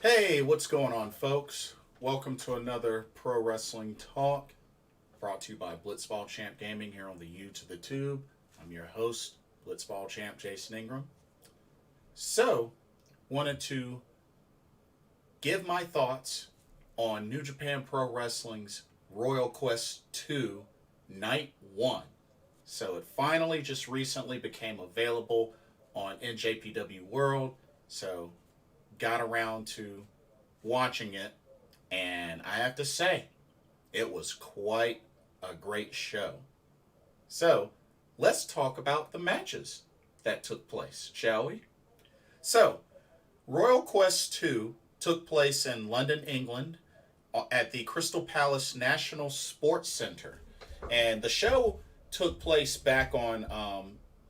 Hey, what's going on, folks? Welcome to another Pro Wrestling Talk brought to you by Blitzball Champ Gaming here on the U to the Tube. I'm your host, Blitzball Champ Jason Ingram. So, wanted to give my thoughts on New Japan Pro Wrestling's Royal Quest II Night 1. So, it finally just recently became available on NJPW World. So, got around to watching it, and I have to say, it was quite a great show. So, let's talk about the matches that took place, shall we? So, Royal Quest II took place in London, England, at the Crystal Palace National Sports Centre. And the show took place back on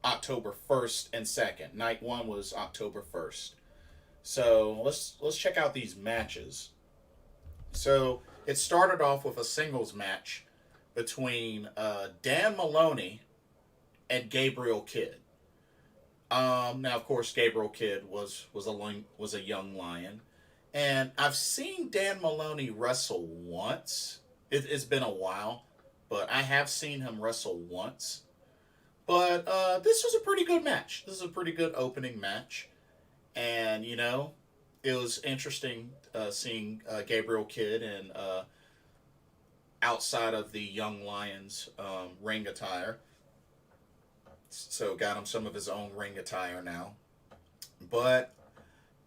October 1st and 2nd. Night 1 was October 1st. So let's check out these matches. So it started off with a singles match between Dan Maloney and Gabriel Kidd. Now, of course, Gabriel Kidd was a young lion, and I've seen Dan Maloney wrestle once. It's been a while, but I have seen him wrestle once. But this was a pretty good match. This is a pretty good opening match. And, it was interesting seeing Gabriel Kidd and outside of the Young Lions ring attire. So got him some of his own ring attire now. But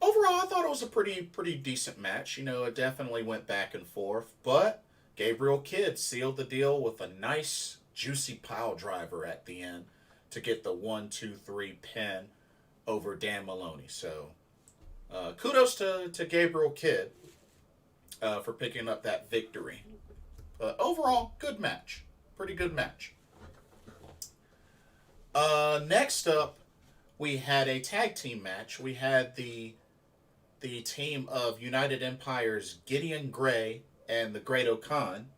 overall, I thought it was a pretty decent match. It definitely went back and forth. But Gabriel Kidd sealed the deal with a nice, juicy pile driver at the end to get the 1-2-3 pin over Dan Maloney. So kudos to Gabriel Kidd for picking up that victory. Overall, good match. Pretty good match. Next up, we had a tag team match. We had the team of United Empire's Gideon Gray and the Great O'Khan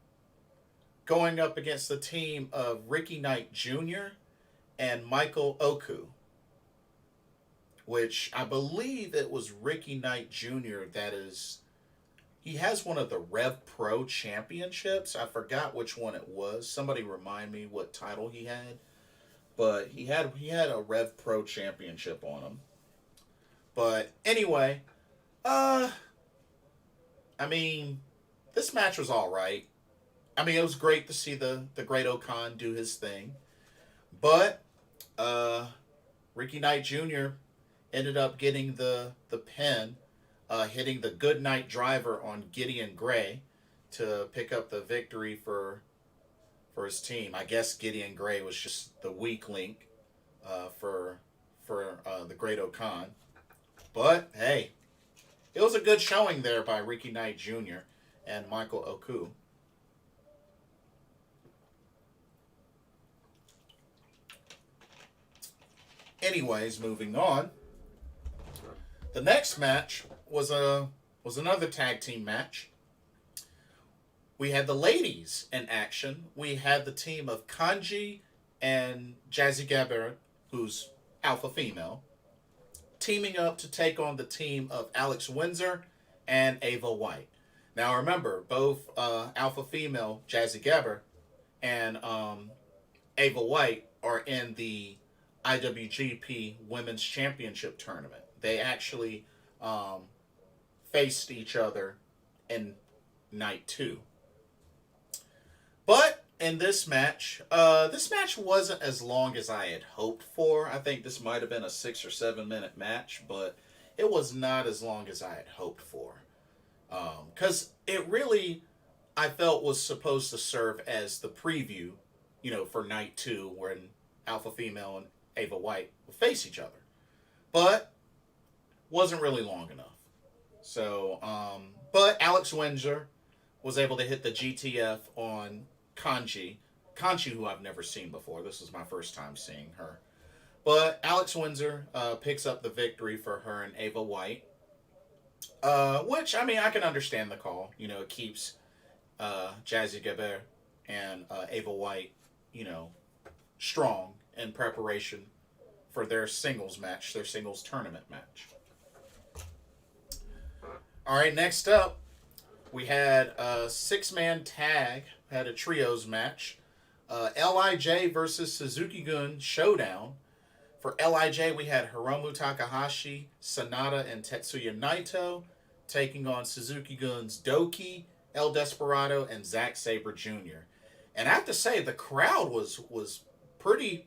going up against the team of Ricky Knight Jr. and Michael Oku, which I believe it was Ricky Knight Jr. He has one of the Rev Pro championships. I forgot which one it was. Somebody remind me what title he had. But he had a Rev Pro championship on him. But anyway, this match was all right. It was great to see the Great O'Khan do his thing. But Ricky Knight Jr. ended up getting the pin, hitting the Goodnight Driver on Gideon Gray to pick up the victory for his team. I guess Gideon Gray was just the weak link for the Great O'Khan. But hey, it was a good showing there by Ricky Knight Jr. and Michael Oku. Anyways, moving on. The next match was another tag team match. We had the ladies in action. We had the team of Kanji and Jazzy Gabber, who's alpha female, teaming up to take on the team of Alex Windsor and Ava White. Now remember, both alpha female Jazzy Gabber and Ava White are in the IWGP Women's Championship Tournament. They actually faced each other in night 2. But in this match wasn't as long as I had hoped for. I think this might have been a 6 or 7 minute match, but it was not as long as I had hoped for. Because it really, I felt, was supposed to serve as the preview, for night 2, when Alpha Female and Ava White will face each other. But wasn't really long enough. So, but Alex Windsor was able to hit the GTF on Kanji, who I've never seen before. This is my first time seeing her. But Alex Windsor picks up the victory for her and Ava White. Which, I can understand the call. It keeps Jazzy Gabber and Ava White, strong in preparation for their singles match, their singles tournament match. All right, next up, we had a six-man tag, had a trios match. LIJ versus Suzuki Gun Showdown. For LIJ, we had Hiromu Takahashi, Sanada, and Tetsuya Naito taking on Suzuki Gun's Doki, El Desperado, and Zack Sabre Jr. And I have to say, the crowd was pretty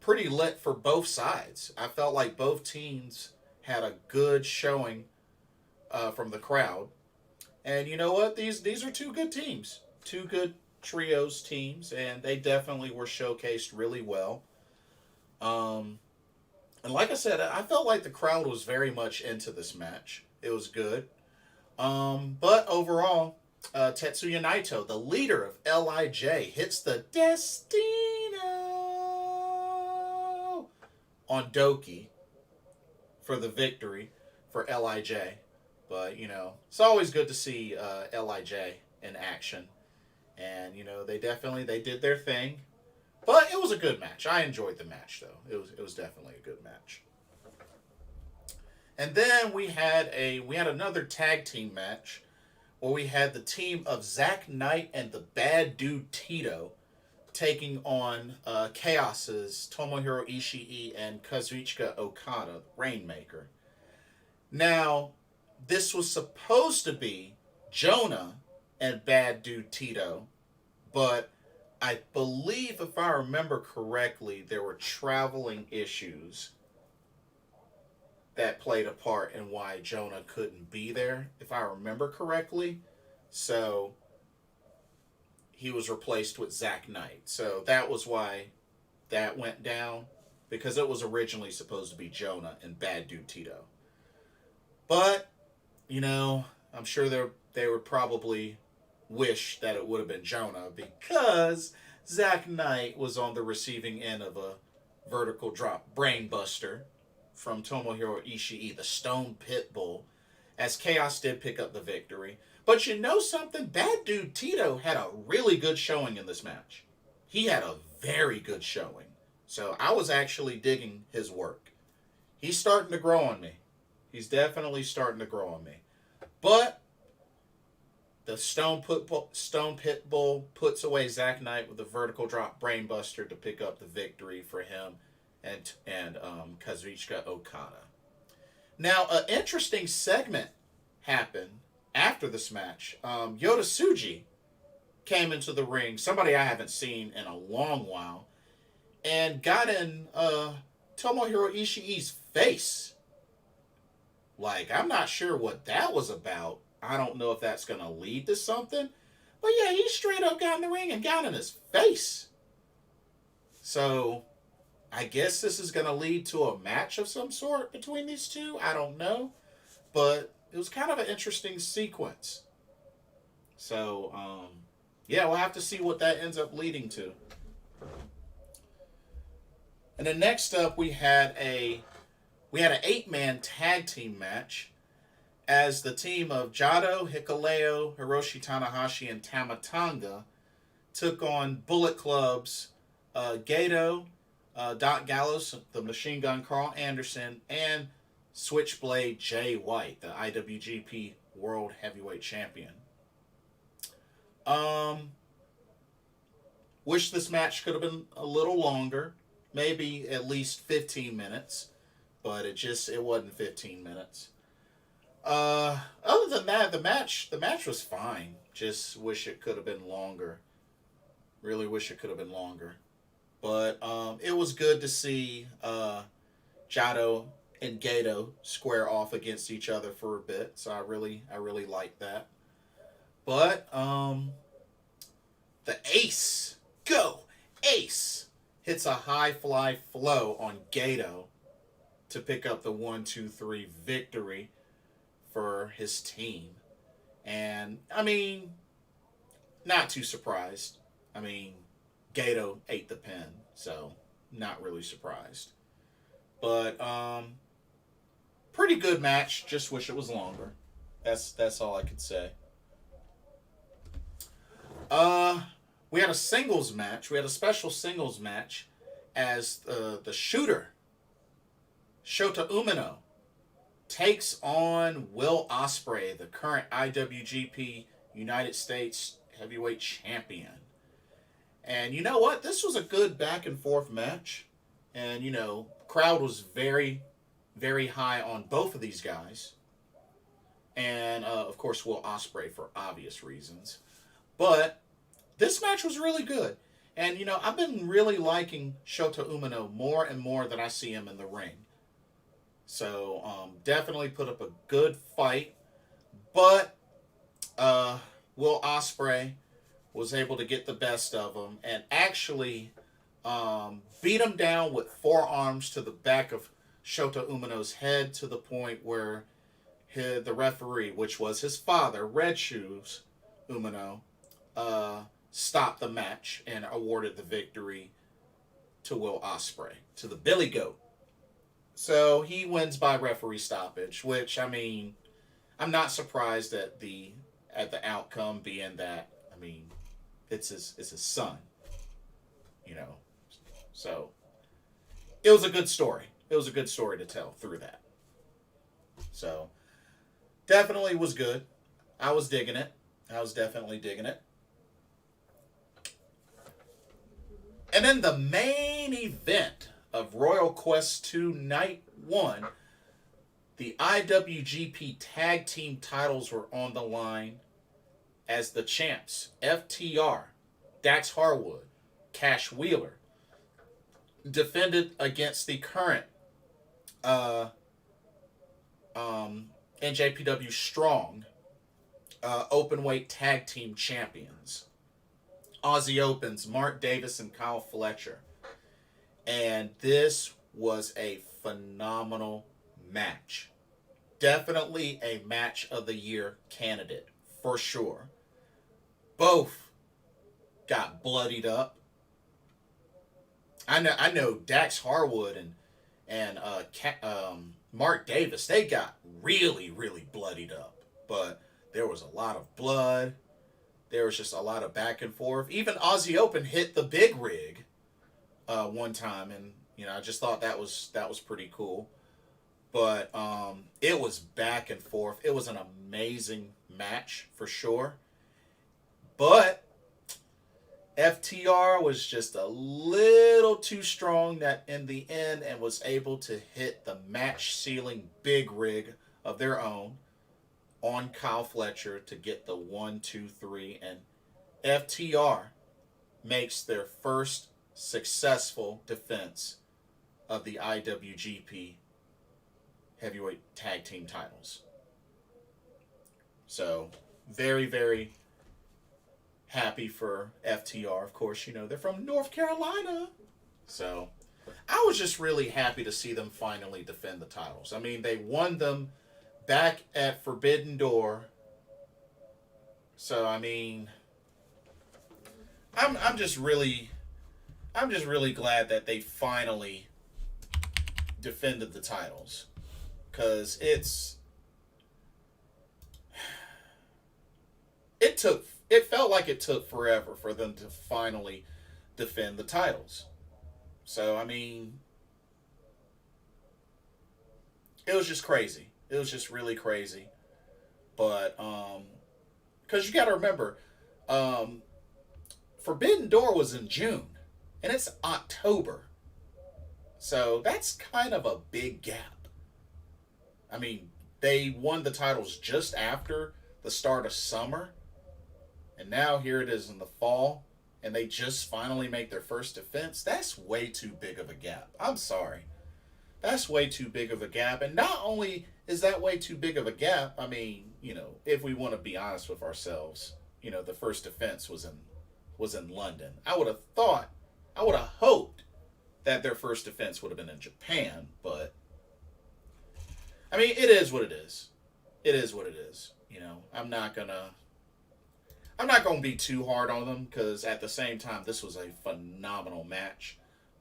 lit for both sides. I felt like both teams had a good showing from the crowd. And you know what? These are two good teams, two good trios teams, and they definitely were showcased really well. Um, and like I said, I felt like the crowd was very much into this match. It was good. But overall, Tetsuya Naito, the leader of LIJ, hits the Destino on Doki for the victory for LIJ. But, it's always good to see LIJ in action. And, they did their thing. But it was a good match. I enjoyed the match, though. It was definitely a good match. And then we had another tag team match where we had the team of Zack Knight and the Bad Dude Tito taking on Chaos's Tomohiro Ishii and Kazuchika Okada, Rainmaker. Now, this was supposed to be Jonah and Bad Dude Tito, but I believe, if I remember correctly, there were traveling issues that played a part in why Jonah couldn't be there, if I remember correctly. So he was replaced with Zack Knight. So that was why that went down, because it was originally supposed to be Jonah and Bad Dude Tito. But, I'm sure they would probably wish that it would have been Jonah, because Zack Knight was on the receiving end of a vertical drop brainbuster from Tomohiro Ishii, the Stone Pitbull, as Chaos did pick up the victory. But you know something? Bad Dude Tito had a really good showing in this match. He had a very good showing. So I was actually digging his work. He's starting to grow on me. He's definitely starting to grow on me. But the Stone Pitbull puts away Zack Knight with a vertical drop brainbuster to pick up the victory for him and Kazuchika Okada. Now, an interesting segment happened after this match. Yota Tsuji came into the ring, somebody I haven't seen in a long while, and got in Tomohiro Ishii's face. Like, I'm not sure what that was about. I don't know if that's going to lead to something. But yeah, he straight up got in the ring and got in his face. So, I guess this is going to lead to a match of some sort between these two. I don't know. But it was kind of an interesting sequence. So, yeah, we'll have to see what that ends up leading to. And then next up, we had an 8-man tag team match as the team of Jado, Hikuleo, Hiroshi Tanahashi, and Tama Tonga took on Bullet Club's Gato, Doc Gallows, the Machine Gun Carl Anderson, and Switchblade Jay White, the IWGP World Heavyweight Champion. Wish this match could have been a little longer, maybe at least 15 minutes, but it wasn't 15 minutes. Other than that, the match was fine. Just wish it could have been longer. Really wish it could have been longer. But it was good to see Jado and Gato square off against each other for a bit. So I really liked that. But the Ace, hits a high fly flow on Gato to pick up the 1-2-3 victory for his team. And, not too surprised. Gato ate the pin, so not really surprised. But, pretty good match. Just wish it was longer. That's all I could say. We had a singles match. We had a special singles match as the shooter, Shota Umino, takes on Will Ospreay, the current IWGP United States Heavyweight Champion. And you know what? This was a good back and forth match. And, you know, crowd was very, very high on both of these guys. And, of course, Will Ospreay for obvious reasons. But this match was really good. And, you know, I've been really liking Shota Umino more and more that I see him in the ring. So, definitely put up a good fight. But Will Ospreay was able to get the best of him and actually beat him down with forearms to the back of Shota Umino's head to the point where the referee, which was his father, Red Shoes Umino, stopped the match and awarded the victory to Will Ospreay, to the Billy Goat. So he wins by referee stoppage, which, I mean, I'm not surprised at the outcome being that, I mean, it's his son, you know. So it was a good story. It was a good story to tell through that. So definitely was good. I was digging it. I was definitely digging it. And then the main event of Royal Quest II Night 1, the IWGP Tag Team titles were on the line as the champs, FTR, Dax Harwood, Cash Wheeler, defended against the current NJPW Strong Openweight Tag Team Champions. Aussie Open's Mark Davis and Kyle Fletcher. And this was a phenomenal match. Definitely a match of the year candidate, for sure. Both got bloodied up. I know Dax Harwood and Mark Davis, they got really, really bloodied up. But there was a lot of blood. There was just a lot of back and forth. Even Aussie Open hit the big rig one time, and you know, I just thought that was pretty cool. But it was back and forth. It was an amazing match for sure. But FTR was just a little too strong that in the end and was able to hit the match-sealing big rig of their own on Kyle Fletcher to get the 1-2-3, and FTR makes their first successful defense of the IWGP Heavyweight Tag Team titles. So, very, very happy for FTR. Of course, you know, they're from North Carolina. So, I was just really happy to see them finally defend the titles. I mean, they won them back at Forbidden Door. So, I mean, I'm just really glad that they finally defended the titles. Because it felt like it took forever for them to finally defend the titles. So, I mean, it was just crazy. It was just really crazy. But, because you got to remember, Forbidden Door was in June, and it's October. So, that's kind of a big gap. I mean, they won the titles just after the start of summer. And now here it is in the fall. And they just finally make their first defense. That's way too big of a gap. I'm sorry. That's way too big of a gap. And not only is that way too big of a gap, I mean, you know, if we want to be honest with ourselves, you know, the first defense was in London. I would have hoped that their first defense would have been in Japan, but I mean, it is what it is. It is what it is. You know, I'm not gonna be too hard on them because at the same time, this was a phenomenal match.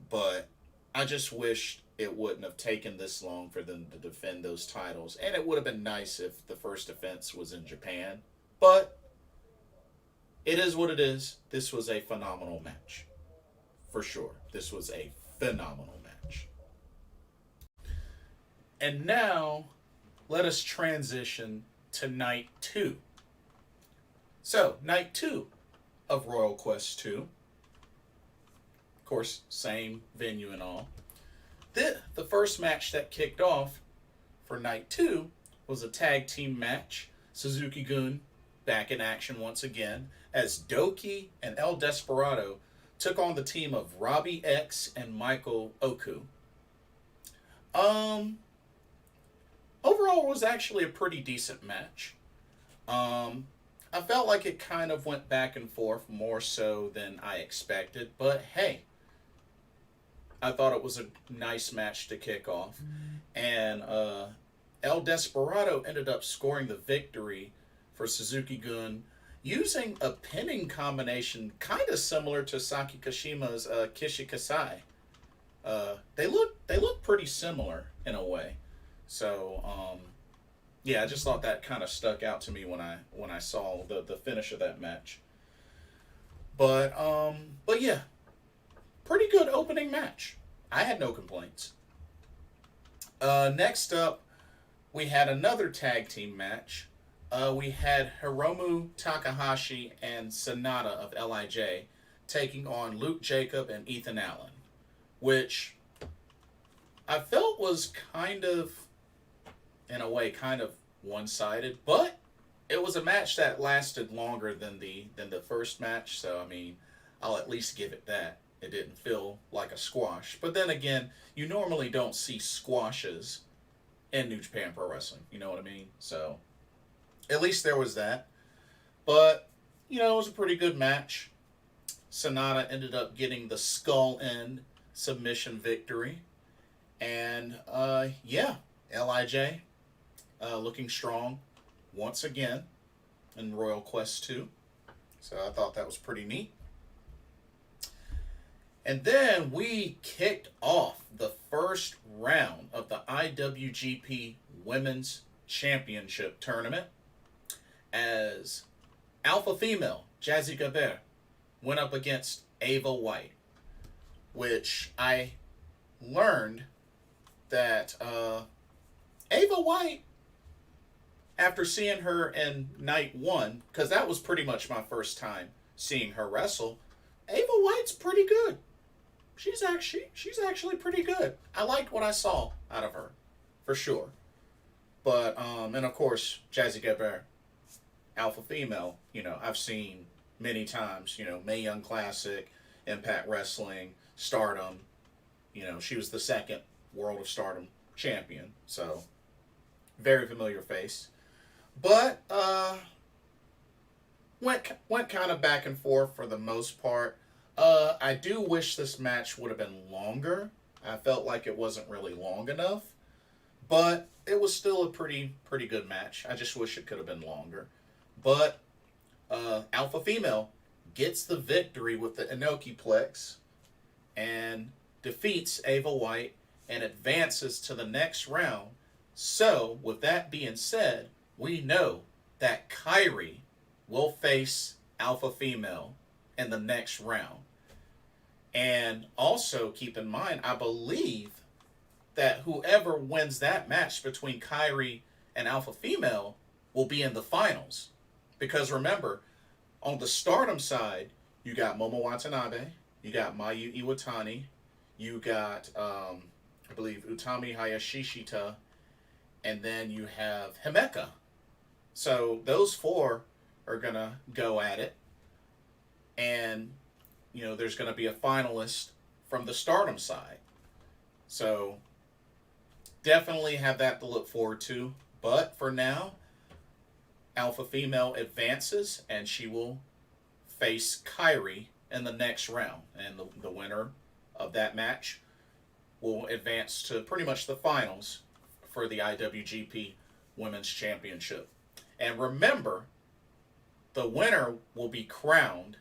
But I just wished it wouldn't have taken this long for them to defend those titles. And it would have been nice if the first defense was in Japan. But it is what it is. This was a phenomenal match. For sure. This was a phenomenal match. And now let us transition to night 2. So, night 2 of Royal Quest II. Of course, same venue and all. The first match that kicked off for night 2 was a tag team match. Suzuki-gun back in action once again as Doki and El Desperado took on the team of Robbie X and Michael Oku. Overall, it was actually a pretty decent match. I felt like it kind of went back and forth more so than I expected, but hey, I thought it was a nice match to kick off. And El Desperado ended up scoring the victory for Suzuki-gun using a pinning combination kind of similar to Saki Kashima's Kishikasai. They look pretty similar in a way. So yeah, I just thought that kind of stuck out to me when I saw the finish of that match. But yeah, pretty good opening match. I had no complaints. Next up, we had another tag team match. We had Hiromu Takahashi and Sonata of LIJ taking on Luke Jacob and Ethan Allen, which I felt was kind of, in a way, kind of one-sided, but it was a match that lasted longer than the first match, so I mean, I'll at least give it that. It didn't feel like a squash. But then again, you normally don't see squashes in New Japan Pro Wrestling. You know what I mean? So, at least there was that. But, you know, it was a pretty good match. Sonata ended up getting the skull end submission victory. And, yeah, LIJ looking strong once again in Royal Quest II. So I thought that was pretty neat. And then we kicked off the first round of the IWGP Women's Championship Tournament as Alpha Female Jazzy Gabert went up against Ava White, which I learned that Ava White, after seeing her in night 1, because that was pretty much my first time seeing her wrestle, Ava White's pretty good. She's actually pretty good. I liked what I saw out of her, for sure. But and of course, Jazzy Gabert, Alpha Female, you know, I've seen many times, you know, Mae Young Classic, Impact Wrestling, Stardom. You know, she was the second World of Stardom champion, so very familiar face. But went kind of back and forth for the most part. I do wish this match would have been longer. I felt like it wasn't really long enough, but it was still a pretty good match. I just wish it could have been longer. But Alpha Female gets the victory with the Inokiplex and defeats Ava White and advances to the next round. So, with that being said, we know that Kairi will face Alpha Female in the next round. And also keep in mind, I believe that whoever wins that match between Kairi and Alpha Female will be in the finals. Because remember, on the Stardom side, you got Momo Watanabe, you got Mayu Iwatani, you got, I believe, Utami Hayashishita, and then you have Himeka. So those four are going to go at it. And, you know, there's going to be a finalist from the Stardom side. So definitely have that to look forward to. But for now, Alpha Female advances, and she will face Kairi in the next round. And the winner of that match will advance to pretty much the finals for the IWGP Women's Championship. And remember, the winner will be crowned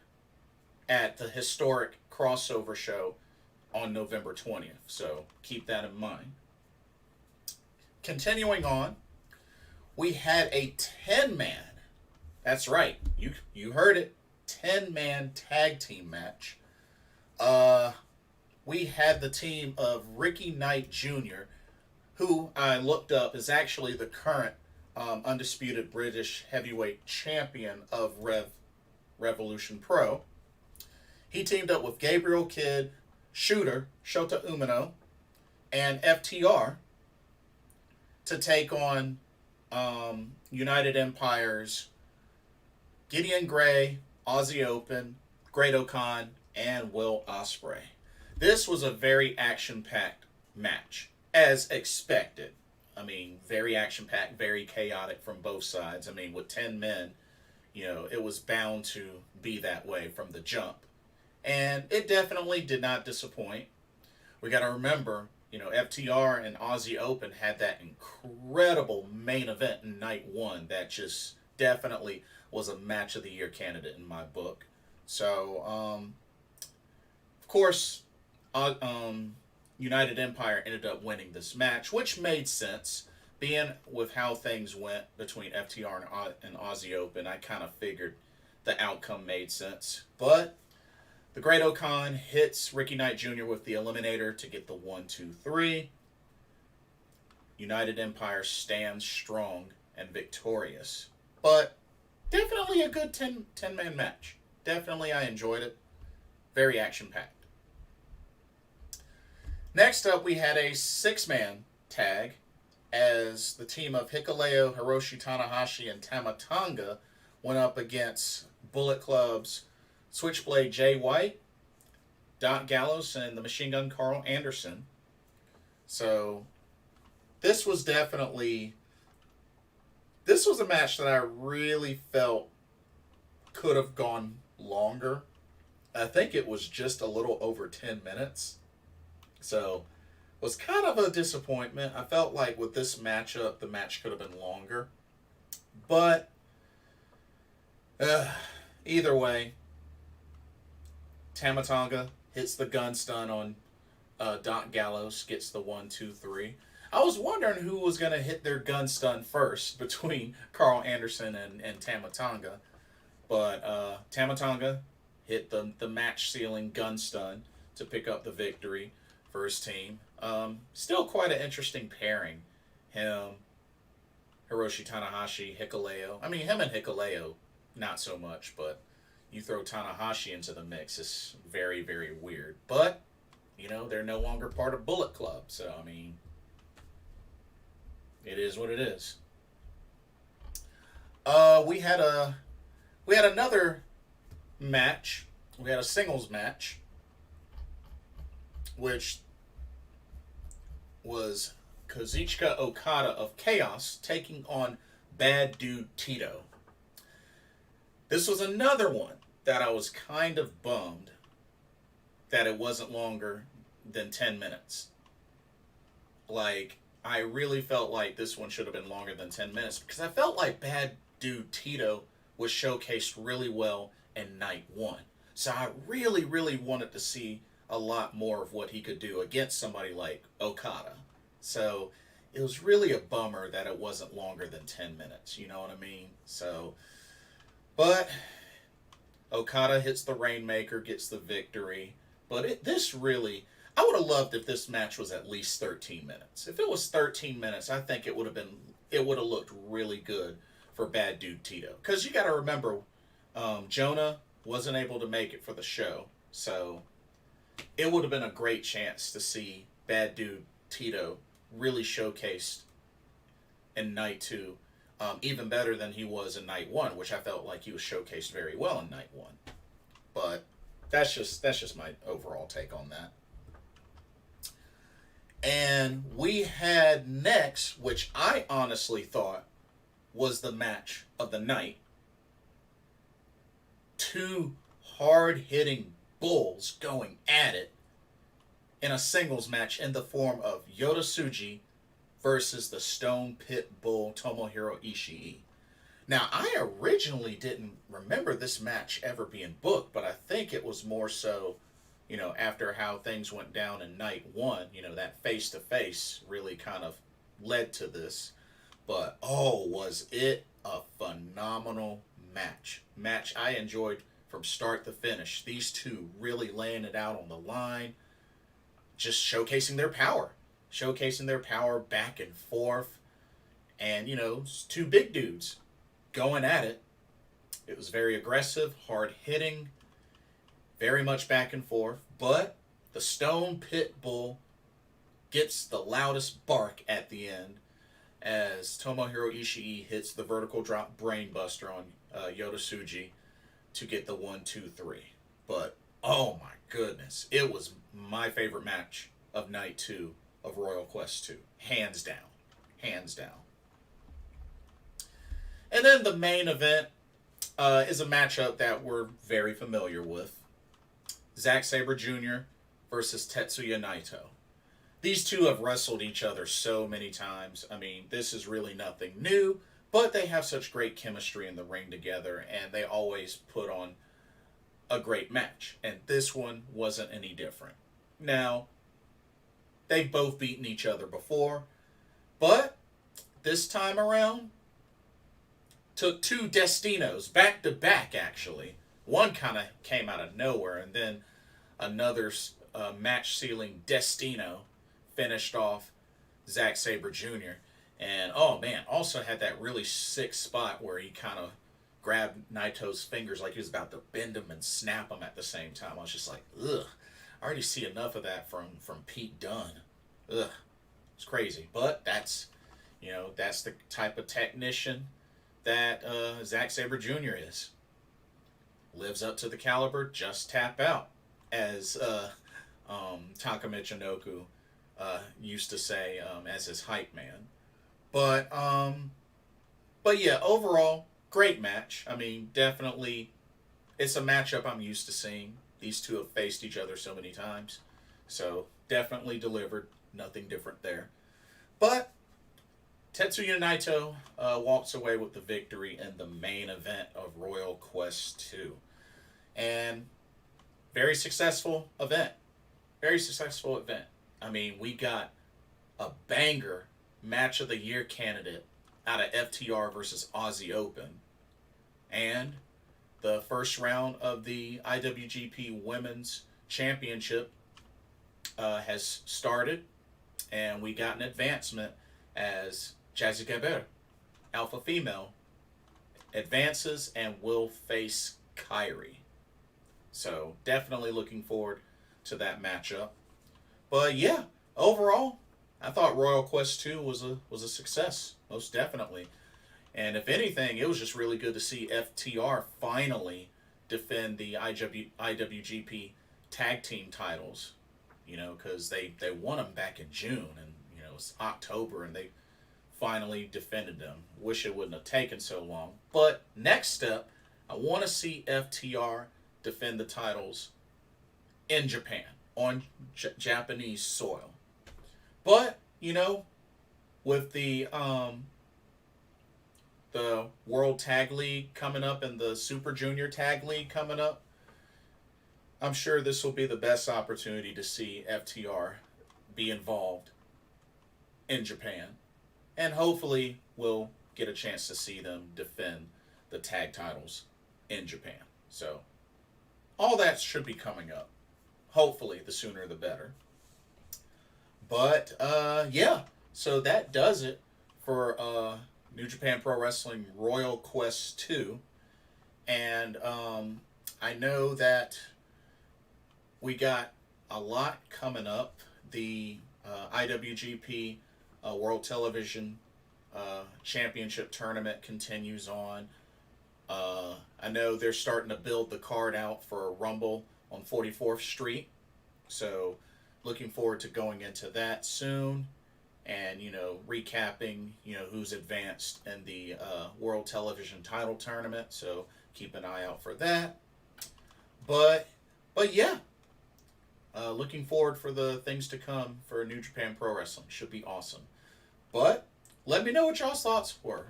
at the historic crossover show on November 20th. So keep that in mind. Continuing on, we had a 10-man, that's right, you heard it, 10-man tag team match. We had the team of Ricky Knight Jr. who I looked up is actually the current undisputed British heavyweight champion of Revolution Pro. He teamed up with Gabriel Kidd, Shota Umino, and FTR to take on United Empire's Gideon Gray, Aussie Open, Great O'Khan, and Will Ospreay. This was a very action-packed match, as expected. I mean, very action-packed, very chaotic from both sides. I mean, with 10 men, it was bound to be that way from the jump. And it definitely did not disappoint. We got to remember, FTR and Aussie Open had that incredible main event in night one that just definitely was a match of the year candidate in my book. So, of course, United Empire ended up winning this match, which made sense. Being with how things went between FTR and Aussie Open, I kind of figured the outcome made sense. But the Great O'Khan hits Ricky Knight Jr. with the Eliminator to get the 1-2-3. United Empire stands strong and victorious. But definitely a good 10-man match. Definitely I enjoyed it. Very action-packed. Next up, we had a 6-man tag as the team of Hikuleo, Hiroshi Tanahashi, and Tama Tonga went up against Bullet Club's Switchblade Jay White, Doc Gallows, and the Machine Gun Carl Anderson. So this was a match that I really felt could have gone longer. I think it was just a little over 10 minutes. So it was kind of a disappointment. I felt like with this matchup, the match could have been longer. But either way, Tama Tonga hits the gun stun on Doc Gallows, gets the 1-2-3. I was wondering who was going to hit their gun stun first between Carl Anderson and Tama Tonga. But Tama Tonga hit the match-sealing gun stun to pick up the victory for his team. Still quite an interesting pairing. Him, Hiroshi Tanahashi, Hikuleo. I mean, him and Hikuleo, not so much, but you throw Tanahashi into the mix, it's very, very weird. But, they're no longer part of Bullet Club, so, I mean, it is what it is. We had another match. We had a singles match, which was Kazuchika Okada of Chaos taking on Bad Dude Tito. This was another one that I was kind of bummed that it wasn't longer than 10 minutes. Like, I really felt like this one should have been longer than 10 minutes because I felt like Bad Dude Tito was showcased really well in night one. So I really, really wanted to see a lot more of what he could do against somebody like Okada. So it was really a bummer that it wasn't longer than 10 minutes. You know what I mean? So, but Okada hits the Rainmaker, gets the victory. But I would have loved if this match was at least 13 minutes. If it was 13 minutes, I think it would have looked really good for Bad Dude Tito. Because you got to remember, Jonah wasn't able to make it for the show. So it would have been a great chance to see Bad Dude Tito really showcased in night two, even better than he was in night one, which I felt like he was showcased very well in night one. But that's just my overall take on that. And we had next, which I honestly thought was the match of the night, two hard-hitting bulls going at it in a singles match in the form of Yota Tsuji versus the Stone Pit Bull Tomohiro Ishii. Now, I originally didn't remember this match ever being booked, but I think it was more so, after how things went down in night one, that face-to-face really kind of led to this. But, was it a phenomenal match. Match I enjoyed from start to finish. These two really laying it out on the line, just showcasing their power. showcasing their power back and forth. And, it's two big dudes going at it. It was very aggressive, hard hitting, very much back and forth. But the Stone Pit Bull gets the loudest bark at the end as Tomohiro Ishii hits the vertical drop brainbuster on Yota Tsuji to get the 1-2-3. But oh my goodness, it was my favorite match of night 2 of Royal Quest II. Hands down. Hands down. And then the main event is a matchup that we're very familiar with. Zack Sabre Jr. versus Tetsuya Naito. These two have wrestled each other so many times. I mean, this is really nothing new, but they have such great chemistry in the ring together, and they always put on a great match. And this one wasn't any different. Now, they've both beaten each other before, but this time around, took two Destinos back to back, actually. One kind of came out of nowhere, and then another match-sealing Destino finished off Zack Sabre Jr. And, oh man, also had that really sick spot where he kind of grabbed Naito's fingers like he was about to bend them and snap them at the same time. I was just like, ugh. I already see enough of that from Pete Dunne. Ugh. It's crazy. But that's the type of technician that Zack Sabre Jr. is. Lives up to the caliber, just tap out, as Taka Michinoku used to say as his hype man. But yeah, overall, great match. I mean, definitely, it's a matchup I'm used to seeing. These two have faced each other so many times. So, definitely delivered. Nothing different there. But Tetsuya Naito walks away with the victory in the main event of Royal Quest II. And very successful event. Very successful event. I mean, we got a banger match of the year candidate out of FTR versus Aussie Open. And the first round of the IWGP Women's Championship has started. And we got an advancement as Jazzy Gabert, alpha female, advances and will face Kairi. So definitely looking forward to that matchup. But yeah, overall, I thought Royal Quest II was a success, most definitely. And if anything, it was just really good to see FTR finally defend the IWGP tag team titles. Because they won them back in June, and it was October, and they finally defended them. Wish it wouldn't have taken so long. But next step, I want to see FTR defend the titles in Japan, on Japanese soil. But, with the World Tag League coming up and the Super Junior Tag League coming up, I'm sure this will be the best opportunity to see FTR be involved in Japan. And hopefully we'll get a chance to see them defend the tag titles in Japan. So all that should be coming up. Hopefully the sooner the better. But yeah, so that does it for New Japan Pro Wrestling Royal Quest II. And I know that we got a lot coming up. The IWGP World Television Championship Tournament continues on. I know they're starting to build the card out for a Rumble on 44th Street. So looking forward to going into that soon. And, recapping, who's advanced in the World Television Title Tournament. So keep an eye out for that. But yeah. Looking forward for the things to come for New Japan Pro Wrestling. Should be awesome. But let me know what y'all's thoughts were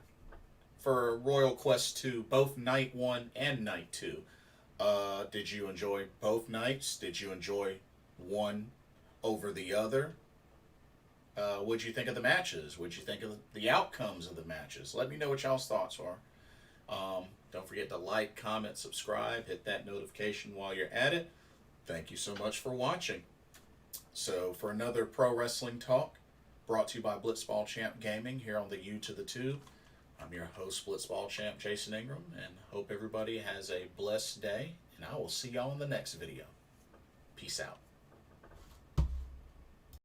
for Royal Quest II, both Night 1 and Night 2. Did you enjoy both nights? Did you enjoy one over the other? What'd you think of the matches? What'd you think of the outcomes of the matches? Let me know what y'all's thoughts are. Don't forget to like, comment, subscribe, hit that notification while you're at it. Thank you so much for watching. So for another pro wrestling talk, brought to you by Blitzball Champ Gaming here on the U to the Tube. I'm your host, Blitzball Champ Jason Ingram, and hope everybody has a blessed day, and I will see y'all in the next video. Peace out.